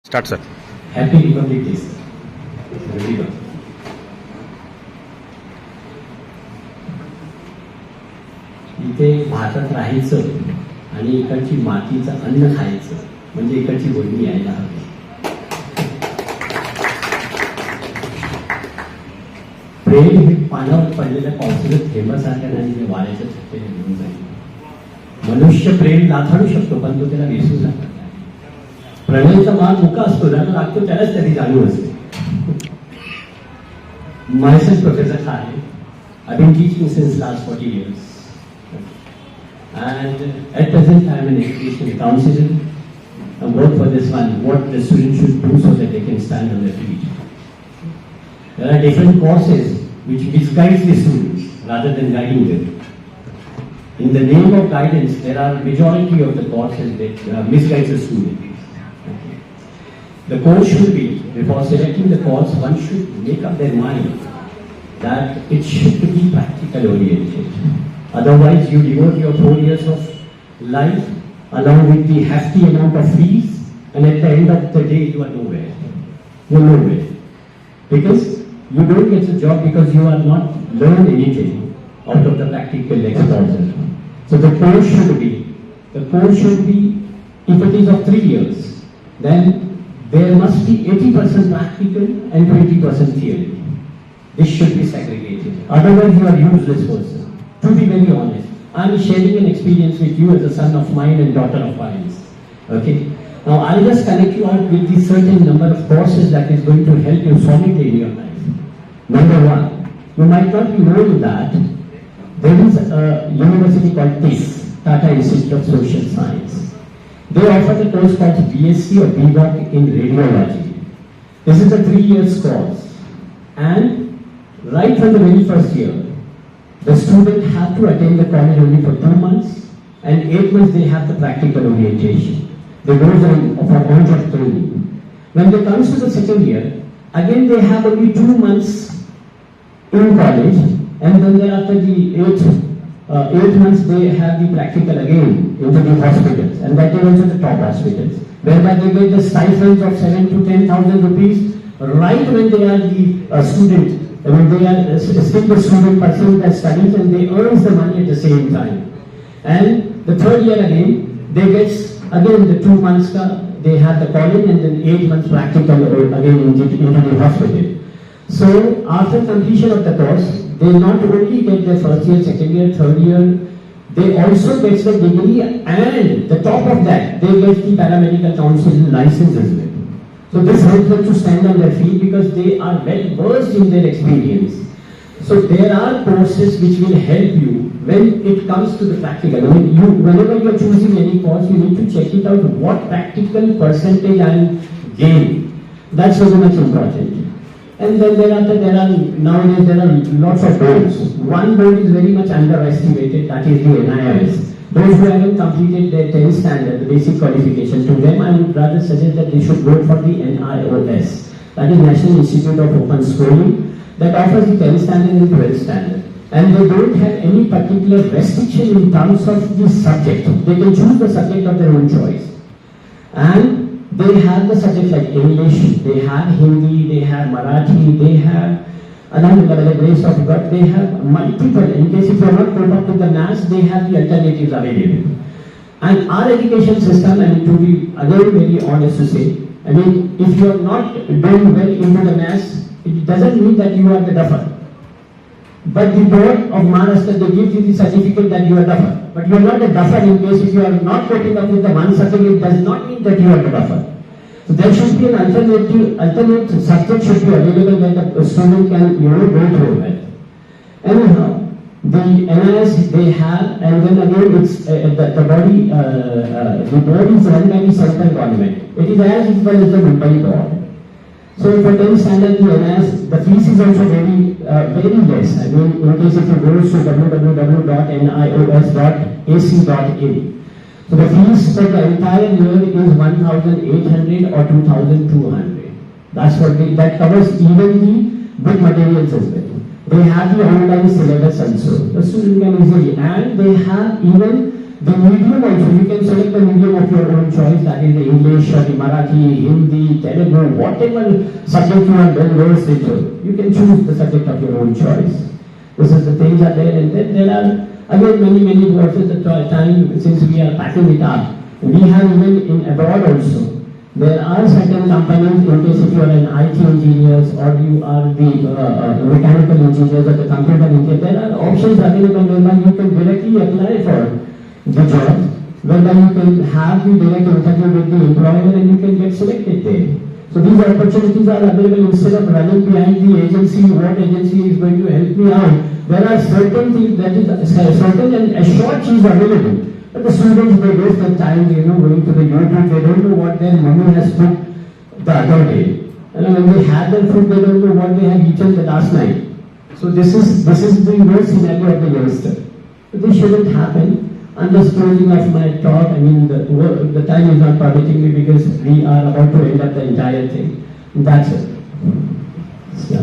Start sir. Happy Republic day sir. Welcome. इथे भारतात राहायचं आणि इकडची मातीचं अन्न खायचं म्हणजे इकडची बोलणी यायला हवी. प्रेम हे पानावर पडलेल्या पावसाचं थेंबासारख्या नाही, हे वाऱ्याच्या छट्टेने घेऊन जाईल. मनुष्य प्रेम नाथाळू शकतो पण तो त्याला विसरू शकत नाही. प्रणयचा मार्ग मुका असतो, ज्याला लागतो त्यालाच त्याची जाणीव असते. Myself Professor Khare. I've been teaching since last 40 years. And at present I am an educational counselor. I work for this one, what the students should do so that they can stand on their feet. There are different courses which misguide the students rather than guiding them. In the name of guidance, there are majority of the courses that misguide the student. The course should be, before selecting the course, one should make up their mind that it should be practical oriented. Otherwise, you devote your 4 years of life along with the hefty amount of fees, and at the end of the day, you are nowhere. You are nowhere. Because you don't get the job because you are not learned anything out of the practical exposure. So the course should be, if it is of 3 years, then there must be 80% practical and 20% theory. This should be segregated. Otherwise, you are a useless person. To be very honest, I am sharing an experience with you as a son of mine and daughter of mine. Okay. Now, I'll just connect you out with the certain number of courses that is going to help you solidly in your life. Number one, you might not be knowing that there is a university called TISS, Tata Institute of Social Science. They offer the course called BSc or BVoc in radiology. This is a 3 years course, and right from the very first year, the student have to attend the college only for 2 months, and 8 months they have the practical orientation. They go for on-job training. When they comes to the second year, again they have only 2 months in college, and then thereafter the 8 months they have the practical again into the hospitals, and that is also the top hospitals, whereby they get the stipends of 7,000 to 10,000 rupees right when they are the student, when they are still the student pursuing their studies, and they earn the money at the same time. And the third year again, they get again the 2 months they have the college, and then 8 months practical again into the hospital. So after completion of the course, they not only get their first year, second year, third year, they also get the degree, and the top of that, they get the paramedical council license as well. So this helps them to stand on their feet because they are well versed in their experience. So there are courses which will help you when it comes to the practical. I mean, whenever you are choosing any course, you need to check it out what practical percentage I am gaining. That's very much important. And then nowadays there are lots of boards. One board is very much underestimated, that is the NIOS. Those who haven't completed their 10th standard, the basic qualification, to them I would rather suggest that they should go for the NIOS. That is National Institute of Open Schooling, that offers the 10th standard and 12th standard. And they don't have any particular restriction in terms of the subject. They can choose the subject of their own choice. And they have the subjects like English, they have Hindi, they have Marathi, they have, alhamdulillah, by the grace of God, they have multiple. In case if you are not caught up with the maths, they have the alternatives available. And our education system, and to be again very honest to say, I mean, if you are not doing well into the maths, it doesn't mean that you are the duffer. But the board of Maharashtra, they give you the certificate that you are duffer. But you are not a duffer in case if you are not coping up with the one subject, it does not mean that you are the duffer. So there should be an alternate subject should be available where the student can, go through it. Anyhow, the NIS they have, and then again it's the board is run by the central government. It is as equal as the Mumbai board. So for 10th standard, the NIS, the fees is also very less. I mean, in case if you go to www.nios.ac.in. So the fees for the entire year is 1,800 or 2,200. That's what that covers even the book materials as well. They have the online syllabus also. The student can easily, and they have even The medium also, you can select the medium of your own choice, that is the English or the Marathi, Hindi, Telugu, whatever subject you are well versed into. You can choose the subject of your own choice. This is the things are there, and then there are again many words at the time since we are packing it up. We have even in abroad also. There are certain companies, in case if you are an IT engineers or you are the mechanical engineers or the computer engineer, there are options available whereby you can directly apply for the job, whereby you can have the direct interview with the employer and you can get selected there. So these opportunities are available instead of running behind the agency, what agency is going to help me out. There are certain things that is certain and assured is available. But the students, they waste their time, going to the YouTube, they don't know what their mommy has put the other day. And when they have their food, they don't know what they have eaten the last night. So this is the worst scenario of the youngster. So this shouldn't happen. Understanding of my talk, the time is not permitting me because we are about to end up the entire thing. That's it. So,